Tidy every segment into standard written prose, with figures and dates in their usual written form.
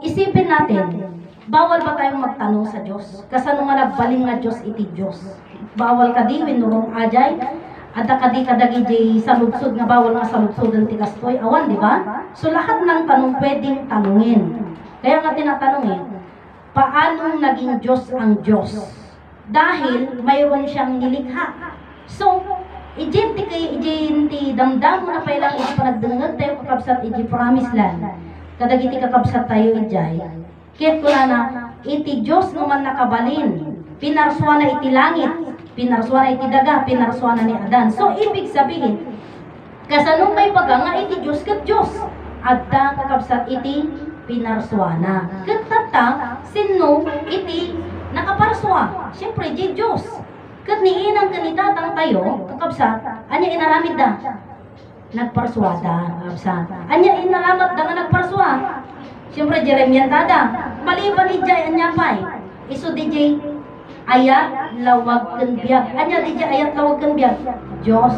isipin natin, bawal ba tayong magtanong sa Diyos? Kasano nga nagbaling nga Diyos iti Diyos? Bawal ka di, winurong ajay, at kadi kadagi jay saludsod nga bawal nga saludsodan ti kastoy, awan, di ba? So lahat ng tanong pwedeng tanungin. Kaya nga tinatanong paano naging Diyos ang Diyos? Dahil mayroon siyang nilikha. So, ijinti damdam mo na pailang panagdangag tayo kakabsat iji promise land. Kadagiti kakabsat tayo ijay. Kaya ko na iti Diyos naman nakabalin. Pinarswa na iti langit. Pinarswa na iti daga. Pinarswa na ni Adan. So, ibig sabihin, kasanong may baga nga iti Diyos kat Diyos. Adda kakabsat iti pinarswa na. Katata, sino iti nakaparswa. Siyempre, di Diyos. Kat niinang kanitatang tayo, kakabsat, anya inaramid da. Nagparswada, kakabsat. Anya inaramat da nga nagparswa. Siyempre, Jeremiah tada. Maliban ni Jay, anya pa'y. Iso di Jay, ayat lawag ken biag. Anya di Jay, ayat lawag ken biag. Diyos.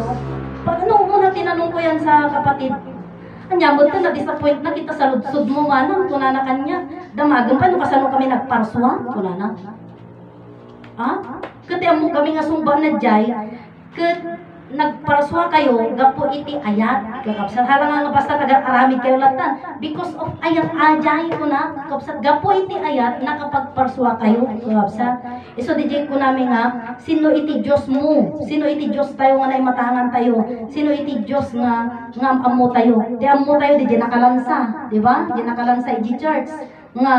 Pag ano muna tinanong ko yan sa kapatid, anya mo na disappoint na kita sa ludsod mo manang kunana kanya. Damagan pa, no kasano kami nagparswa, kunana. Ha? Kaya mo kami nga sumba na Jay, kat nagparswa kayo, gapo iti ayat, kakabsat. Harang nga basta nag-aramid kayo latan. Because of ayat ajay ko na, kakabsat. Gapo iti ayat, nakapagparswa kayo, kakabsat. So, DJ ko namin nga, sino iti Diyos mo? Sino iti Diyos tayo nga naimatangan tayo? Sino iti Diyos nga amo tayo? Di amo tayo, di nakalansa. Di ba? Di nakalansa iti church. Nga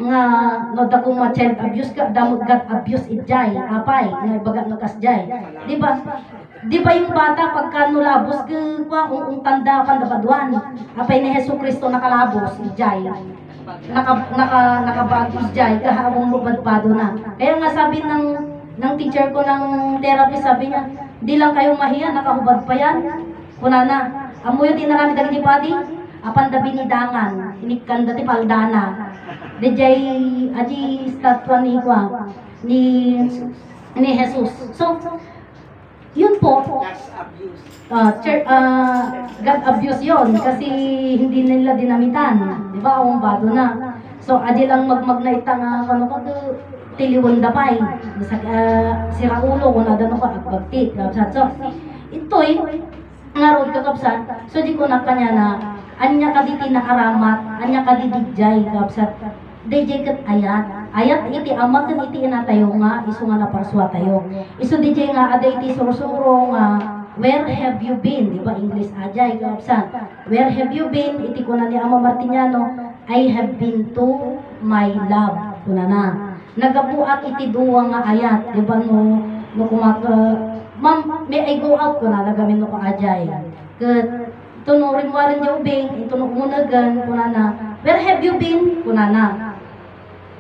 no dako nga child abuse ka damot gat abuse ijay apay nga ibaga no kasjay di ba yung bata pagka nulabos ke kwa ung tanda pandabaduan apay ni Hesukristo nakalabos ijay nakabag ijay kahabong mubadbado na kaya nga sabi ng teacher ko ng therapy sabi niya di lang kayo mahiya nakahubad pa yan kunana amoy di narami dagiti padi apan da binidangan inikan dati paldana dijay aji statwa ni kwa ni Jesus. So yun po God abuse yon kasi hindi nila dinamitan, di ba? Ang bado na. So aji lang magnaita nga kano ko tiliwan dapay sira ulo kung nadano ko agbagtit kapsat. So ito'y ngarod kakapsat. So di ko na kanya na anya kaditi nakaramat, anya kadidijay kapsat. DJ kat ayat iti amat kan iti inatayo nga iso nga naparswa tayo. Iso DJ nga ada iti surusuro nga where have you been? Di ba English ajay kapsat. Where have you been? Iti kuna ni Ama Martiniano, I have been to my love. Kuna na. Nagabuak iti duwa nga ayat, di ba no ma'am, may I go out kuna nagamin no ka ajay. Ket tunurin mo rin yung ubing, itunok mo na gan, kuna na. Where have you been? Kuna na.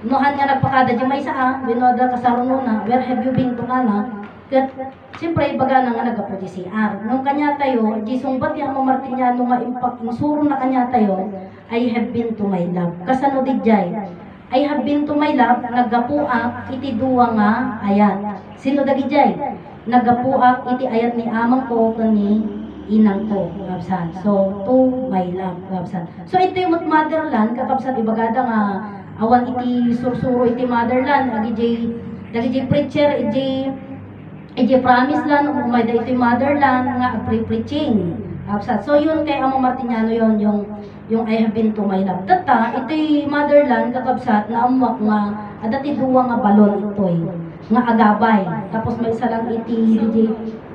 Nohan nga nagpakada di may saa, binoda kasaruno na, where have you been to nga na? Kat, siyempre, baga na nga nagapo di CR. Nung kanya tayo, di sumbat yung Ama Martiniano nga impact, suro na kanya tayo, I have been to my love. Kasano di jay? I have been to my love, nagapuak, iti duwa nga ayat. Sino dagi jay? Nagapuak, iti ayat ni amang ko, kani inang ko, kapsan. So, to my love, kapsan. So, ito yung motherland, kakapsan, ibagada nga, awan iti sursuro iti motherland, agi jay preacher, iti promise land, umay da iti motherland, nga pre-preaching, kapsan. So, yun kay Ama Martiniano yun, yung I have been to my love. Tata, iti motherland, kakapsat, na amwak nga, adati duwa nga balon ito'y, nga agabay. Tapos may isa lang iti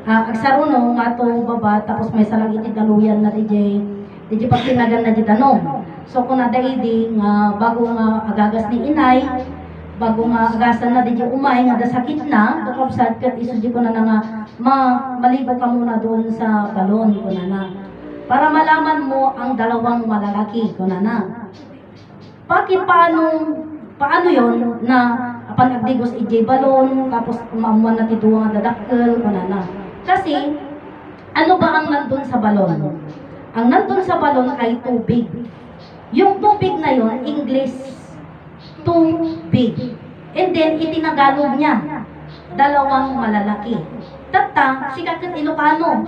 agsaruno nga to baba, tapos may isa lang iti daluyan na DJ pagtinagan na di tanong. So kung nadaidi nga bago nga agagas ni inay, bago nga agasan na DJ umay nga da sakit na, kakapsat kat isuji ko na nga maligo ka muna doon sa balon ko na. Para malaman mo ang dalawang malalaki ko na. Bakit paano yon na panagdigos ijay balon tapos umamuan na tiduwa nga dadakkel ko na. Kasi ano ba ang nandun sa balon? Ang nandun sa balon ay tubig. Yung tubig na yon, English, tubig. And then, itinagalog niya, dalawang malalaki. Tata, si Kakit Ilocano,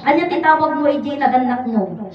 Anya titawag mo ijay naganak mo.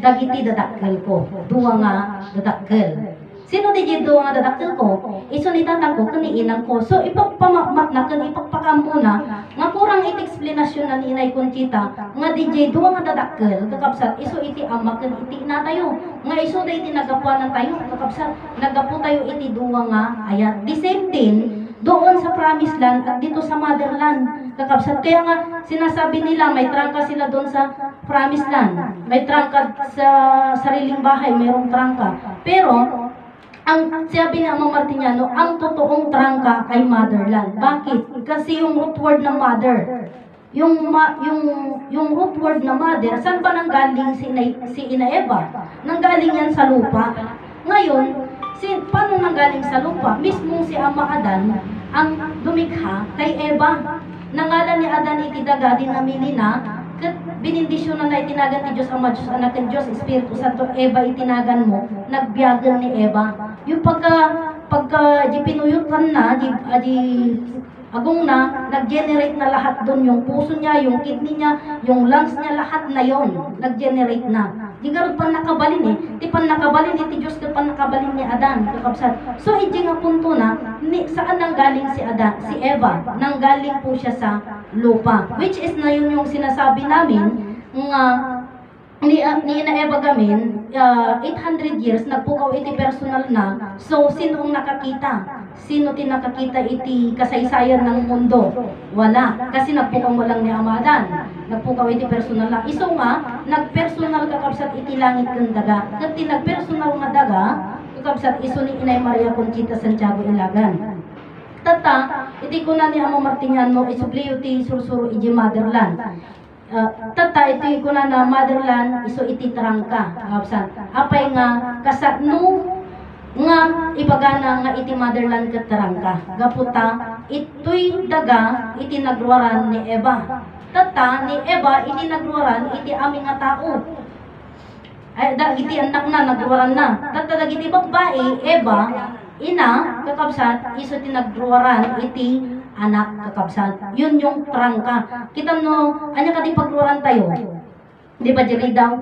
dagiti dadakkel ko. Duwa nga dadakkel. Sino DJ duwa nga dadakkel ko? Iso ni tatang ko kani inang ko. So ipagpamamat na kan ipagpakam muna nga kurang iti eksplanasyon na ni Inay Conchita nga DJ duwa nga dadakkel kakabsat iso iti ama kan iti ina tayo. Nga iso day iti nagapuanan tayo kakabsat nagapu tayo iti duwa nga ayat. The same thing doon sa Promised Land at dito sa Motherland kakabsat. Kaya nga sinasabi nila may trangka sila doon sa Promised Land. May trangka sa sariling bahay, mayroong trangka. Pero ang sabi ni Amang Martiniano, ang totoong trangka ay Motherland. Bakit? Kasi yung root word ng mother, yung root word na mother, saan ba nanggaling si Ina Eva? Nanggaling yan sa lupa. Ngayon, paano nanggaling sa lupa? Mismo si Ama Adan ang dumikha kay Eva. Nangalan ni Adan iti daga dinamili na ket binindisyon na itinagan ti Diyos Ama, Diyos Anak, ken Diyos Espiritu Santo. Eva itinagan mo, nagbiyagan ni Eva. Yung pagka di pinuyutan na, di agong na, nag-generate na lahat doon. Yung puso niya, yung kidney niya, yung lungs niya, lahat na yon nag-generate na. Di garod pan nakabalin ti pan nakabalin ti Diyos ket pan nakabalin ni Adan kakabsat. So iti nga punto na saan nanggaling si Adan, si Eva, nanggaling po siya sa lupa, which is na yun yung sinasabi namin nga ni Ina Eva gamin 800 years nagpukaw iti personal na. So sino ang nakakita? Sino ti nakakita iti kasaysayan ng mundo? Wala, kasi nagpukaw mo lang ni Ama Adan. Nagpukaw iti personal na. Iso nga nagpersonal kakabsat iti langit ken daga. Ket ti nagpersonal nga daga kakabsat iso ni Inay Maria Conchita Santiago Ilagan. Tata iti kuna ni Amang Martiniano isubliyo ti sursuro iti Motherland. Tata iti kuna na Motherland iso iti trangka kakabsat. Apay nga kasatno nga ibagana nga iti Motherland ket trangka. Gaputa itoy daga iti nagruaran ni Eva. Tata ni Eva iti nagruaran iti aming nga tao. Ay iti anak na nagruaran na. Tata dagiti babae Eva ina kakabsat iso ti nagruaran iti anak kakabsat. Yun yung trangka. Kita no anya kadi pagruaran tayo. Di ba diri daw?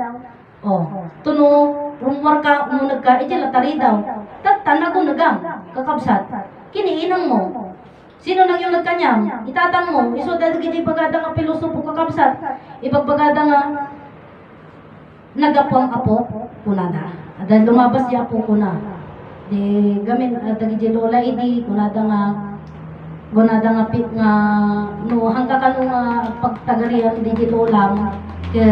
Oh, tuno rumor ka umunag ka iti latari daw. Tata nagunagam kakabsat. Kini inang mo. Sino nang yung nagkanyam? Itatang mo. Iso dahil giti bagada nga pilosopo kakabsat. Ipagbagada nga nagapuang apo kunada. Dahil lumabas di apo kuna. Di gamin dagiti lola idi kunada nga pit nga no hangga kanu nga pagtagarian di lola ke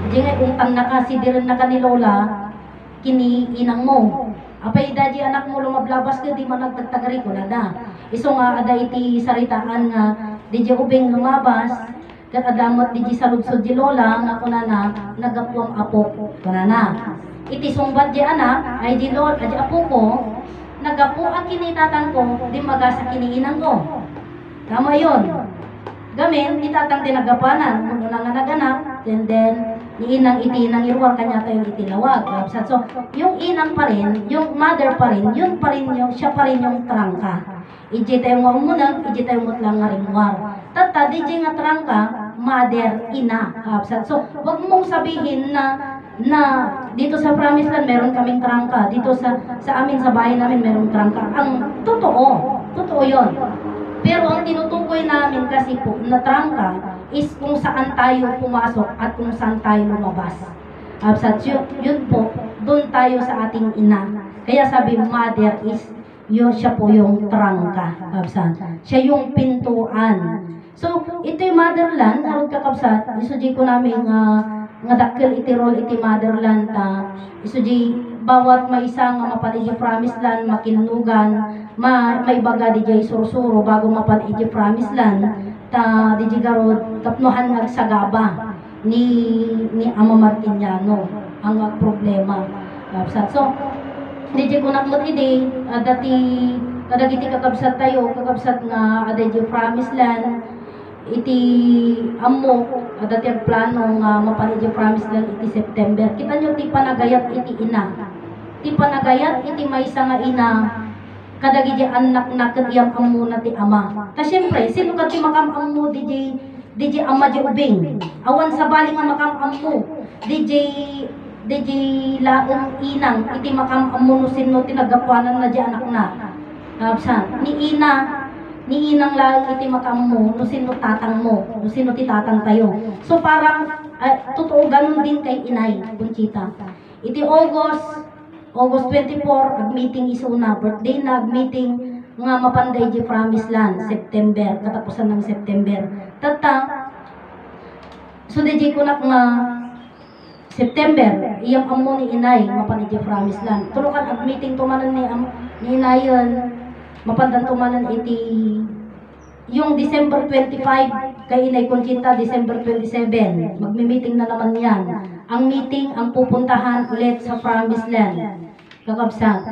di nga utang na kasi di rin na kani lola kini inang mo. Apay daji anak mo lumablabas ka di man nagtagtagari kunada. Iso nga ada iti saritaan nga di ubing lumabas ket adamot di saludsod di lola nga kunana nagapuang apo kunana. Iti sumbat di anak ay di lola di apo ko nagapu ang kinitatang ko di magasa kiniinang ko. Tama yon. Gamin itatang tinagapanan kung nga naganak and then ni inang iti nang iruwar kanya tayo itinawag. So yung inang pa rin, yung mother pa rin, yun pa rin yung siya pa rin yung trangka. Iji tayo mo umunag, iji tayo mo lang nga ringwar. Tata di nga trangka, mother, ina. So wag mong sabihin na dito sa Promised Land meron kaming trangka, dito sa amin sa bahay namin meron trangka. Ang totoo yon. Pero ang tinutukoy namin kasi po na trangka is kung saan tayo pumasok at kung saan tayo lumabas. Yun po, doon tayo sa ating ina. Kaya sabi, mother is, siya po yung trangka. Siya yung pintuan. So, ito yung Motherland, harap kakabsat, isuji ko namin nga dakil iti role iti Motherland isuji bawat may isang mapaligi Promised Land makinugan may baga di jay sursuro bago mapaligi Promised Land di jay garod tapnuhan nagsagaba ni Ama Martiniano ang problema. So di jay kunakot ide dati kadagiti kakabsat tayo kakabsat nga ada jay Promised Land iti ammo dati ang plano nga mapaligi Promised Land iti September. Kita nyo ti panagayat iti ina. Ti panagayat iti maysa nga ina kadagi di anak na ket iyam ammo na ti ama. Ta syempre sino ket ti makam ammo DJ ama di ubing. Awan sa bali nga makam ammo. DJ DJ laong inang iti makam amunusin no tinagapuanan na di anak na. Kapsa ni inang lang iti makam mo no sino tatang mo, no sino ti tatang tayo. So parang totoo ganun din kay inay Conchita. Iti August 24 ag meeting isuna birthday na ag meeting nga mapanday di promise land September katapusan ng September. Tata so DJ ko nak nga September, iyang amo ni inay, mapanay di promise land. Tulukan ag meeting tumanan ni inayon, mapandan tumanan iti yung December 25 kay inay Conchita, December 27, magmi-meeting na naman yan. Ang meeting, ang pupuntahan ulit sa promise land. Kakabsat.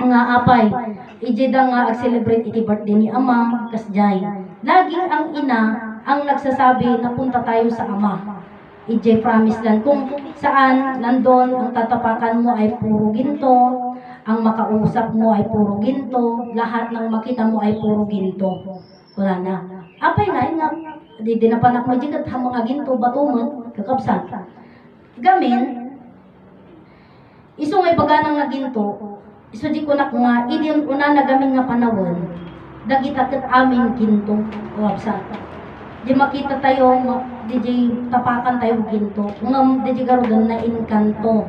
Nga apay, ijeda nga ag-celebrate iti birthday ni ama, kasjay. Laging ang ina ang nagsasabi na punta tayo sa ama. EJ promise lang kung saan nandun ang tatapakan mo ay puro ginto, ang makausap mo ay puro ginto, lahat ng makita mo ay puro ginto. Wala na. Apay nga, di napanak mo dyan at mga ginto, batumot, kakabsat. Gamin, iso ngay baganang nga ginto, iso di ko na nga, idin una na gamin nga panawon, dagita kat amin ginto, kakabsat. Di makita tayo, DJ tapakan tayo ginto. Ngam DJ garudan na inkanto.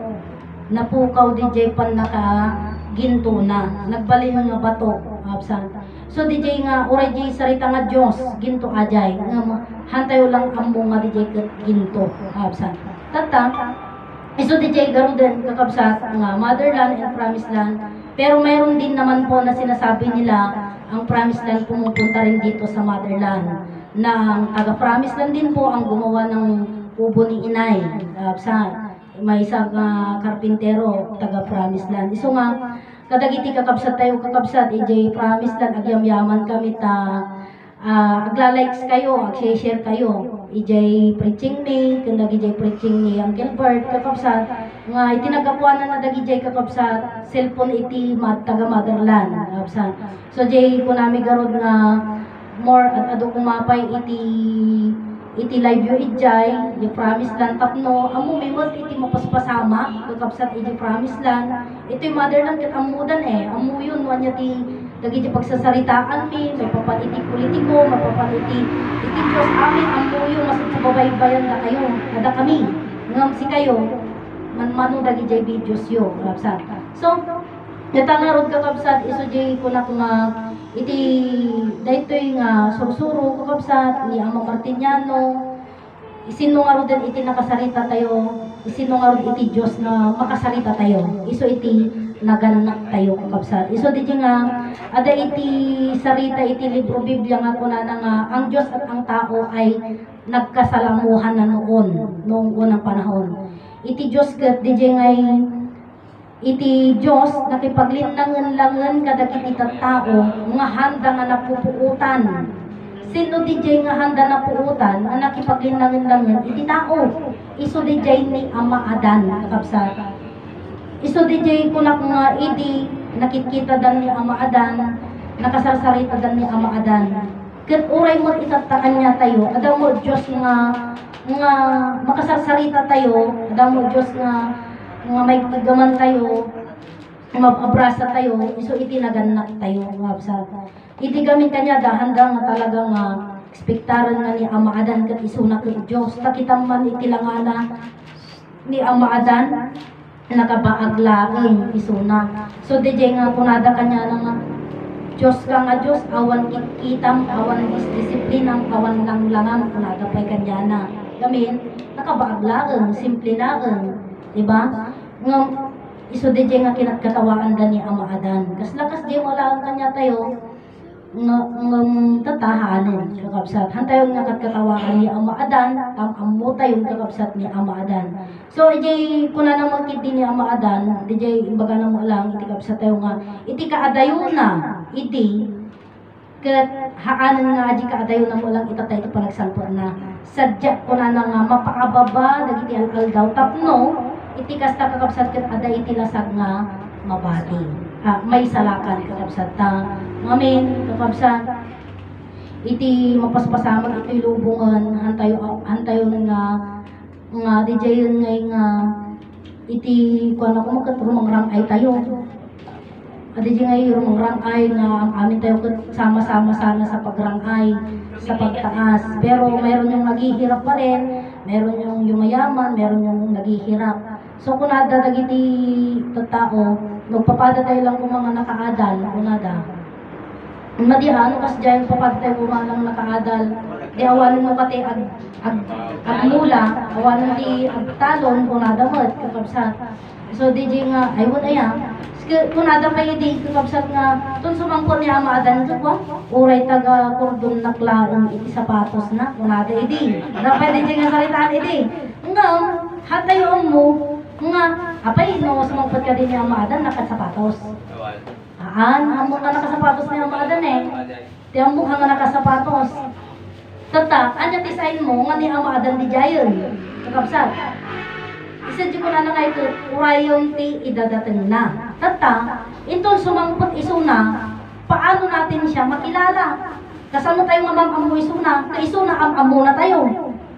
Napukaw DJ pan naka ginto na. Nagbalin nga bato. Absan. So DJ nga oray DJ sarita nga Dios ginto ajay. Ngam hantayo lang ammo nga DJ ginto. Absan. Tata. So DJ garudan kakabsat nga motherland and promised land. Pero mayroon din naman po na sinasabi nila ang promised land pumupunta rin dito sa motherland. Na taga-promise lang din po ang gumawa ng kubo ni inay. May isang karpintero, taga-promise land. So nga, kadagiti kakabsat tayo, kakabsat, EJ promise land, agyam-yaman kami agla-likes kayo, ag-share kayo. EJ preaching me, kandag EJ preaching ni Uncle Bert, kakabsat, nga itinagapuanan na dag EJ kakabsat, cellphone iti taga-motherland, kakabsat. So EJ, kung nami garod nga, more at ado kumapay iti live yu ijay yung promise land tapno amo may mod iti mapaspasama kakabsat iti promise land ito yung motherland kat amudan amu yun wanya ti dagi ti pagsasaritaan mi may papat iti politiko mapapat iti Diyos amin amu yun masud sa babaybayan na kayo kada kami ngam si kayo manmano dagi jay videos yo kakabsat so natangarod kakabsat iso jay kunak nga iti daytoy nga sursuro kakabsat ni Ama Martiniano isino nga din iti nakasarita tayo isino nga iti Dios na makasarita tayo iso iti naganak tayo kakabsat iso di nga ada iti sarita iti libro Biblia nga kunana nga ang Dios at ang tao ay nagkasalamuhan na noong unang panahon iti Dios ket di nga iti Diyos nakipaglinangan-langan kadagiti tao nga handa nga napupuutan. Sino DJ nga handa napuutan nga nakipaglinangan-langan iti tao. Iso DJ ni Ama Adan kakabsat. Iso DJ kunak nga iti nakikita dan ni Ama Adan, nakasarsarita dan ni Ama Adan. Ket uray mo itatakan niya tayo, ada mo Diyos nga makasarsarita tayo, ada mo Diyos nga may paggaman tayo, mapabrasa tayo, iso itinaganap tayo, mabsa. Iti gamin kanya, dahandang nga talaga nga, ekspektaran nga ni Ama Adan kat isuna kat Diyos. Takitam man itilangana ni Ama Adan, nakabaaglaing isuna. So, DJ nga, kunada kanya na nga, Diyos ka nga Diyos, awan kitam, awan disiplinam, awan langlangam, kunada pa'y kanya na. Gamin, nakabaaglaing, simple laing. Diba? Nga iso DJ nga kinatkatawaan da ni Ama Adan. Lakas di wala ang kanya tayo nga tatahanin kakabsat. Hantayo nga katkatawaan ni Ama Adan, amu tayo kakabsat ni Ama Adan. So DJ kuna na magkiti ni Ama Adan, DJ imbaga na mo lang iti kabsat tayo nga iti kaadayuna iti ket haanan nga di kaadayon na mo lang itatay iti panagsalpor na sadya kuna na nga mapaababa dagiti aldaw tapno iti kasta kakabsat ket ada iti lasag nga mabati. May salakan kakabsat ta. Ngamin kakabsat iti mapaspasaman iti lubungan hantayo nga DJ nga iti kuan ako magkaturong rangay tayo. Adi di nga yung rangay nga ang amin tayo sama-sama sana sa pagrangay, sa pagtaas. Pero mayroon yung naghihirap pa rin, mayroon yung yumayaman, mayroon yung naghihirap. So kung nada dagiti tao, magpapada tayo lang kung mga nakaadal, kung nada. Madihan, kas dyan papada tayo kung mga lang nakaadal. Di awanin mo pati agmula, awanin di agtalon, kung nada mo, kakabsat. So di nga, ayun ayan. Kung nada pa hindi kakabsat nga, tun sumangkot niya maadan ko, uray taga kordon naklaang iti sapatos na, kung nada hindi. Dapat di nga salitaan hindi. Nga, hatayon mo, nga, apay, no, sumangkot ka din niya maadan, nakasapatos. Among ka nakasapatos niya maadan eh. Di among ka nakasapatos. Tata, anya design mo, nga ni maadan di jayon. Kakabsat. Isa di ko na nga ito, urayon ti idadating na. Tata, ito sumangkot isuna, paano natin siya makilala? Kasano tayo nga mamamo isuna, kaisuna amo na tayo.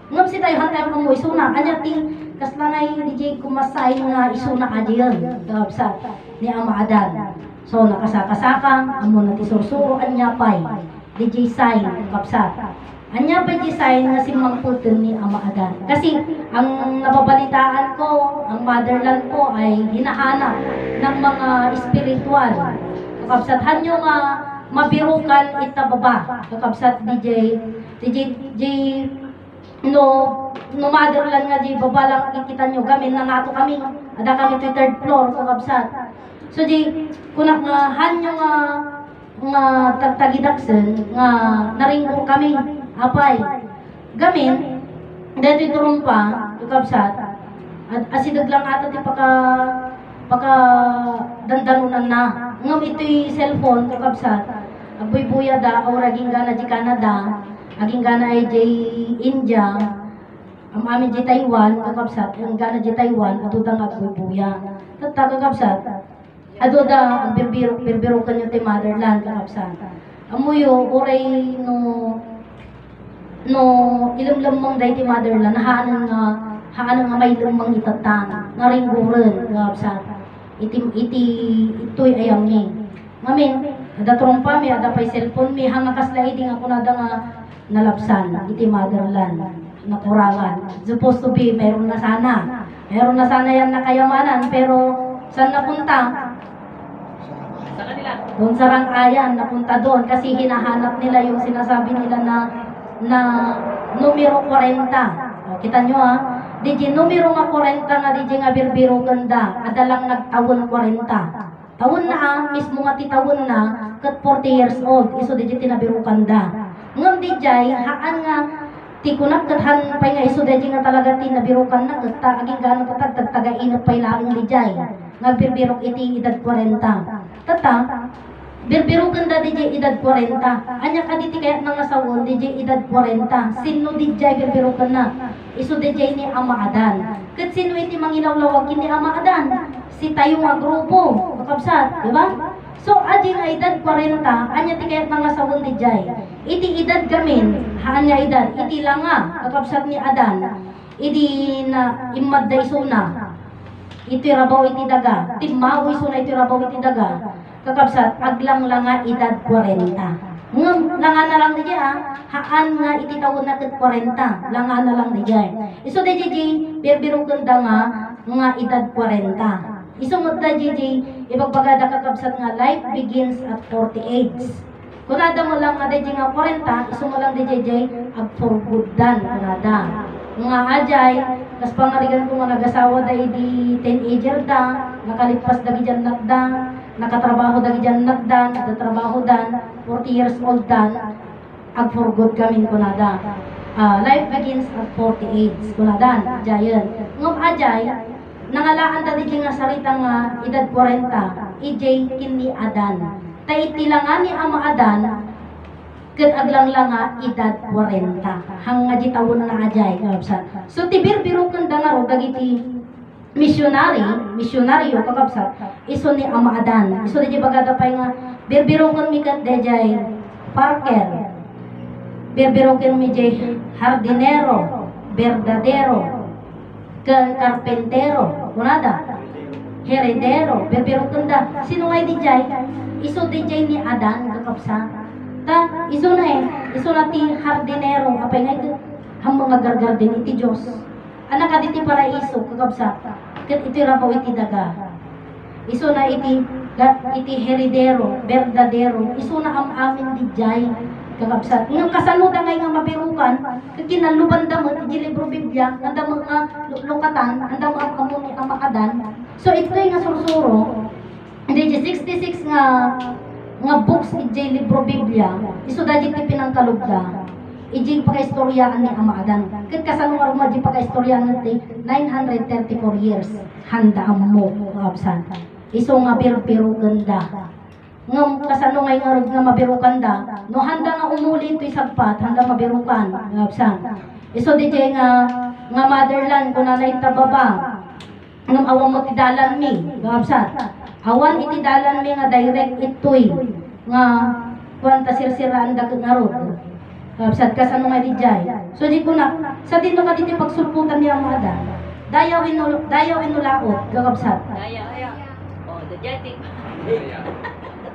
Ngam si tayo hantay amo isuna, anya ti kaslanay di jay kumasay nga isuna ajiyan. Kakabsat, ni Adan. So nakasakasaka, amo na ti sursuro, anya pay. Di jay sign, kakabsat. Anya pa design na si Mangputol ni Adan. Kasi ang nababalitaan ko, ang motherland ko ay hinahanap ng mga spiritual. Kakabsat, hanyo nga mabirukan itababa. Kakabsat, DJ, no motherland nga di baba lang kikita nyo, gamin na nga to kami. Ada kami to third floor, kakabsat. So di, kunak nga hanyo nga tagtagidaksen nga naringko kami. Apay, gamin, dito turong pa, tukabsat, at asidag lang ata ti paka dandanunan na. Ngam ito'y cellphone, tukabsat, agboy buya da, o raging gana di Canada, aging gana ay di India, ang amin di Taiwan, tukabsat, ang gana di Taiwan, ato da nga agboy buya. Tata, tukabsat, ato da, ang birbiro kanyo ti motherland, tukabsat. Amuyo, oray no ilumlum mong day ti motherland, haanan nga may lumang itatan, nga ringguren, kakabsat. Ito'y ayam ni. Ngamin, ada trompa mi, ada pa'y cellphone mi, hanga kaslaidi nga kunada nga nalapsan, iti motherland, nakurangan. Supposed to be, meron na sana. Meron na sana yan na kayamanan, pero saan napunta? Sa kanila. Doon sa Rangkayan, napunta doon, kasi hinahanap nila yung sinasabi nila na numero 40. O, kita nyo ha, DJ numero nga 40 nga DJ nga birbiro ganda, adalang nagtawon 40. Tawon na mismo nga titawon na, kat 40 years old, iso DJ tinabiro kanda. Ngam DJ, haan nga, tikunak kathan pay nga iso DJ nga talaga tinabirukan na, kat aging gano'n tatag-tagainap pay lang DJ. Nga birbiro iti edad 40. Tata, birbiro ganda DJ edad 40. Anya ka diti kaya nang asawon DJ edad 40. Sino DJ birbiro ka na? Iso DJ ni Adan. Kat sino iti mangilawlawag ni Adan? Si tayo nga grupo, kakabsat, di ba? So adi nga edad 40, anya ti kaya nang asawon DJ. Iti edad gamin, anya edad, iti lang nga, kakabsat ni Adan. Iti na imad da isuna. Iti rabaw iti daga. Timaw isuna iti rabaw iti daga. Kakabsat, aglang nga edad 40. Ngam, langa na lang di haan nga iti tawon na 40. Langa na lang di Iso di birbiro ganda nga edad 40. Iso mo da ipagbagada kakabsat nga life begins at 48. Kunada mo lang nga di nga 40, iso mo lang di ag forgoodan kunada. Mga ajay, kas pangarigan ko nga nagasawa da di teenager da, nakalipas da gidyan nakda, nakatrabaho da gidyan nakdan, nakatrabaho dan, 40 years old dan, ag for good kami kunada. Life begins at 48, kunadan, jayan. Ngam ajay, nangalaan da di nga sarita nga edad 40, ijay kini Adan. Taitilangan ni Adan, ket aglang nga edad 40 hanga di tawon na ajay kakabsat. So tibir-biro kanda nga ro dagiti misyonaryo kakabsat iso ni Adan. Iso di bagada pay nga birbiro kon mi ket dejay Parker, birbiro ken mi jay hardinero, berdadero, ken karpentero, kunada. Heredero, pero kunda, sino nga di jay? Iso di jay ni Adan, kakapsa. Ta, iso na ti hardinero, apay nga ito, ang mga gargar din iti Diyos. Anak ka diti paraiso, kakapsa. Kat iti rabaw iti daga. Iso na iti heredero, verdadero, iso na am amin di jay. Kakapsat. Nung kasanuda ngay nga mabirukan, kinaluban da mo, iti libro Biblia, ang da mga lukatan, ang da mga amuni ang makadan. So ito'y nga sursuro, hindi 66 nga books iti libro Biblia, iso da iti pinangkalugda, iti pagkaistoryaan ni ang makadan. Kat kasanungar mo, iti pagkaistoryaan natin, 934 years, handa mo, kakapsat. Iso nga pero ganda. Ngam kasano ngay nga mabirukan da, no handa nga umuli ito'y sagpat, handa mabirukan, ngapsan. Iso di nga motherland, kung nanay tababa, ngam awang mo tidalan mi, ngapsan. Awan itidalan mi nga direct ito'y, nga kwanta sirsiraan da nga road. Ngapsan, kasano nga di jay. So di ko na, sa dito ka dito pagsulputan niya mga da, dayaw inulaot, ngapsan. Oh, the jetting.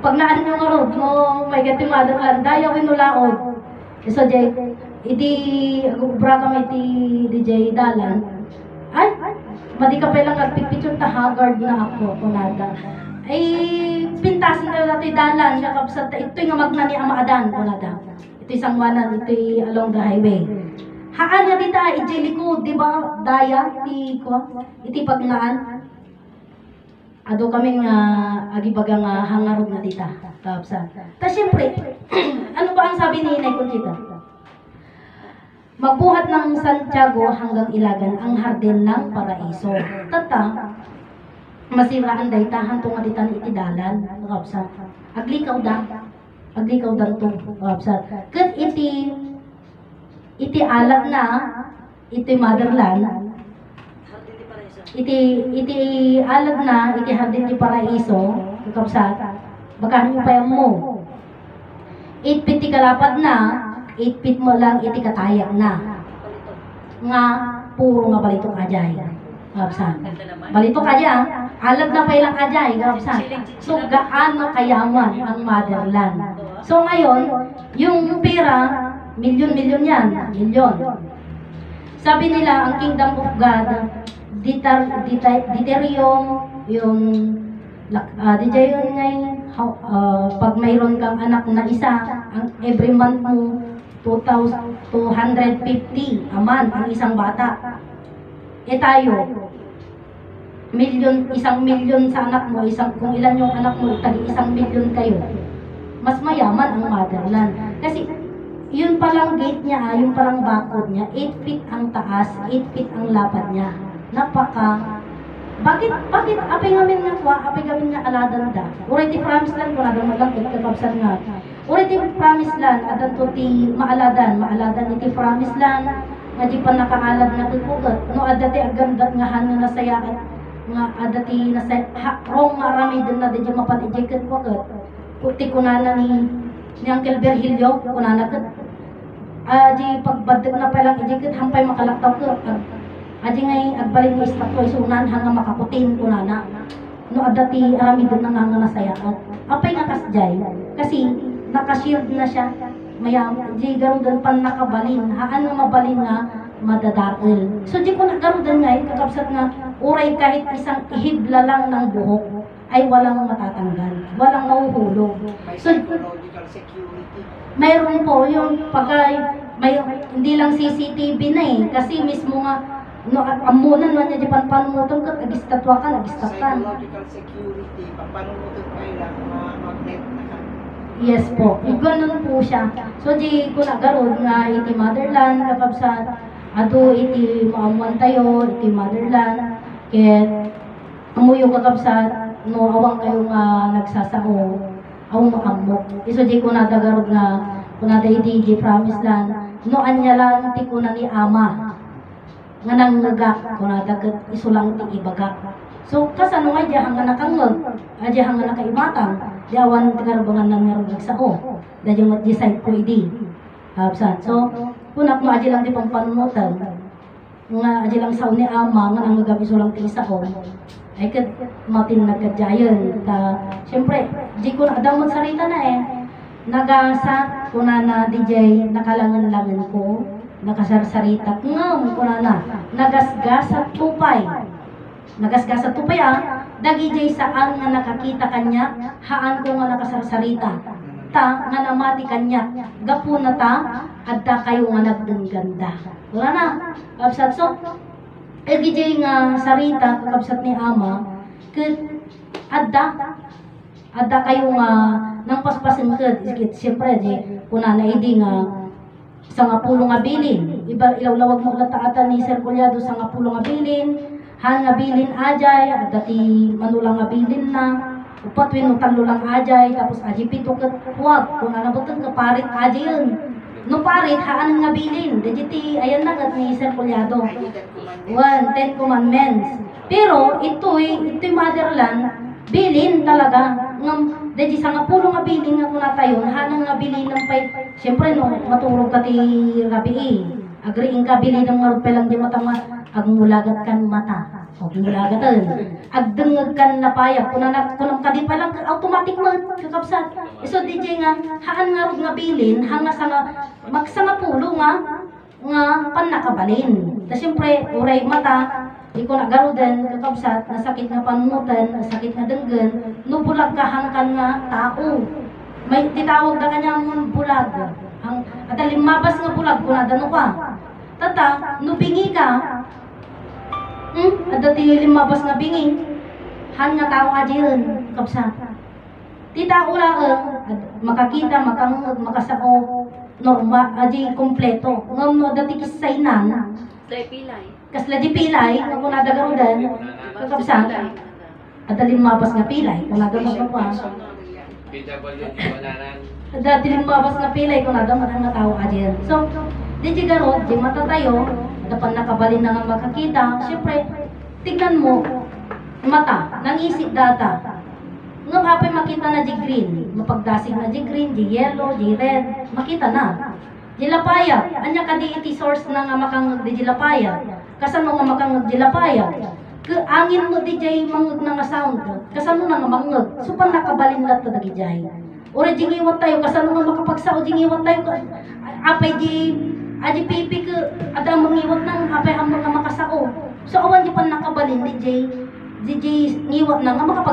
Pag naan yung road mo, may gati motherland, dayaw inulaod. So, Jay, iti, ubra kami iti DJ Dalan. Ay, madi ka pa lang kagpipicture ta haggard na ako, kunada. Ay, pintasan na natin Dalan, kakapsat, ito'y nga magna ni Amaadan, kunada. Ito'y sangwanan, ito'y along the highway. Haan nga dita, iti likod, di ba, daya, iti pagnaan. Ado kami nga agibaga nga hangarog na dita, kapsa. Ta siyempre, ano ba ang sabi ni Inay Conchita? Magbuhat ng Santiago hanggang Ilagan ang hardin ng paraiso. Tata, masiraan day tahan tong aditan iti dalan, kapsa. Aglikaw dan to, kapsa. Kat iti alat na, iti motherland, iti alag na, iti hardin ti paraiso, kakapsat, baka pa mo. 8 feet ti kalapad na, 8 feet mo lang iti katayag na. Nga, puro nga balitok ajay. Kakapsat. Balitok ajay, alag na pa ilang ajay, kakapsat. So, gaano kayaman ang motherland. So, ngayon, yung pera, milyon yan, milyon. Sabi nila, ang kingdom of God, Deuterium, yung DJ yun ngay, pag mayroon kang anak na isa, ang every month mo 2,250 a month ang isang bata. E tayo, 1,000,000 sa anak mo, kung ilan yung anak mo, tagi 1,000,000 kayo. Mas mayaman ang motherland. Kasi yun palang gate niya, yung palang bakod niya, 8 feet ang taas, 8 feet ang lapad niya. Bakit apay ngamin nga kwa, apay ngamin nga aladan da. Already promise lang ko na daw maglangkit kakabsan nga. Already promise lang, adan to ti maaladan iti promise lang, nga di pa nakaalad na kukugat. No, adati agandat nga hanggang nasayaan, nga adati nasayaan, rong marami din na di mapatijikat wagat. Puti kunana ni Uncle Virgilio, kunana kat. Di pagbadag na palang ijikat, hampay makalaktaw ko. Adi ngay agbalin ni istatwa isunan hanggang makaputin ko na. No adati arami din na nga nasayaan. Apay nga kasjay. Kasi nakashield na siya. Maya, di garudan pan nakabalin. Haan nga mabalin nga madadakil. So di ko nagarudan nga kakabsat nga uray kahit isang ihibla lang ng buhok ay walang matatanggal. Walang mahuhulog. So, Psychological security. mayroon po yung hindi lang CCTV na kasi mismo nga no, amunan man niya di panpanumutan ka, agistatwa ka, agistatan. Psychological security, pampanunutot kayo lang, magnet na ka. Yes po, ganun po siya. So di ko nagarod nga iti motherland, kakabsat, ado iti maamuan tayo, iti motherland, kaya amuyo kakabsat, no awang kayo nga nagsasao, awang makamok. So di ko nadagarod nga, kunada iti promise land, no anya lang ti ko na ni ama. Nga nang nagak, kung nadagat isulang ti ibagak. So, kasano nga diya hanggang nakangag, diya hanggang nakaimatang, diya awan tingarbangan ng ngarugag sa o, diya yung decide ko idi. So, kunak mo aja lang di pang panunutan, nga aja lang sa ni ama nga nang gabi sulang ting sa ay kat matin nagkadyayon ta syempre di ko nakadamot sarita na nagasa kuna na DJ nakalangan-langan ko nakasarsarita ngam kuna na nagasgasat tupay dagi jay saan nga nakakita kanya haan ko nga nakasarsarita ta nga namati kanya gapo na ta adda kayo nga nagdungganda wala na kapsat so gijay nga sarita kapsat ni ama ket adda kayo nga nang paspasin ket siyempre di kuna na idi nga sa nga pulo nga bilin iba ilawlawag mo lataatan ni Sir Collado sa nga pulo nga bilin han nga bilin ajay at dati manulang nga bilin na upat winutan lang ajay tapos aji pito ket huwag kung ano butang kaparit ajay yun no parit haan nga bilin dejiti ayan na kat ni Sir Collado 10 commandments pero ito'y motherland bilin talaga ngam deji sa nga pulo nga bilin nga kuna tayo hanang nga bilin ng pay syempre no maturog ka ti rabii agriing ka bilin ng nga pelang di matama agmulagat kan mata o gimulagatan agdengeg kan napayag kunang kadi pa lang automatic mo kakapsat so DJ nga haan nga rod nga bilin hanga sa nga magsanga pulo nga pan nakabalin ta syempre uray mata di ko nagarudan kakabsat nasakit nga panunutan nasakit nga denggan no bulag ka hangkan nga tao may titawag na kanyang bulag ang ada limabas nga bulag kung nadano ka tata no bingi ka ada ti limabas nga bingi han nga tao aja yun kakabsat tita ula makakita makasao normal aja kompleto ngam no dati kisaynan Say pilay. kasla di pilay nga kung nadagarudan kakabsat ada limabas nga pilay kung nadagarudan pa dati limabas nga pilay kung nadagarudan nga tao aja so di garot di mata tayo dapat nakabalin na nga makakita syempre tignan mo mata nangisip data nga apay makita na di green mapagdasig na di green di yellow di red makita na di lapaya anya ka di iti source na nga makang di lapaya kasano nga makang di lapaya ke angin mo di jay mangeg na nga sound kasano na nga mangeg so pan nakabalin lat ta dagi jay ora jingiwat tayo kasano nga makapagsao jingiwat tayo apay di aji pipi ke ada mangiwat nang apay ang mga makasao so awan di pan nakabalin di jay ngiwat na nga makapag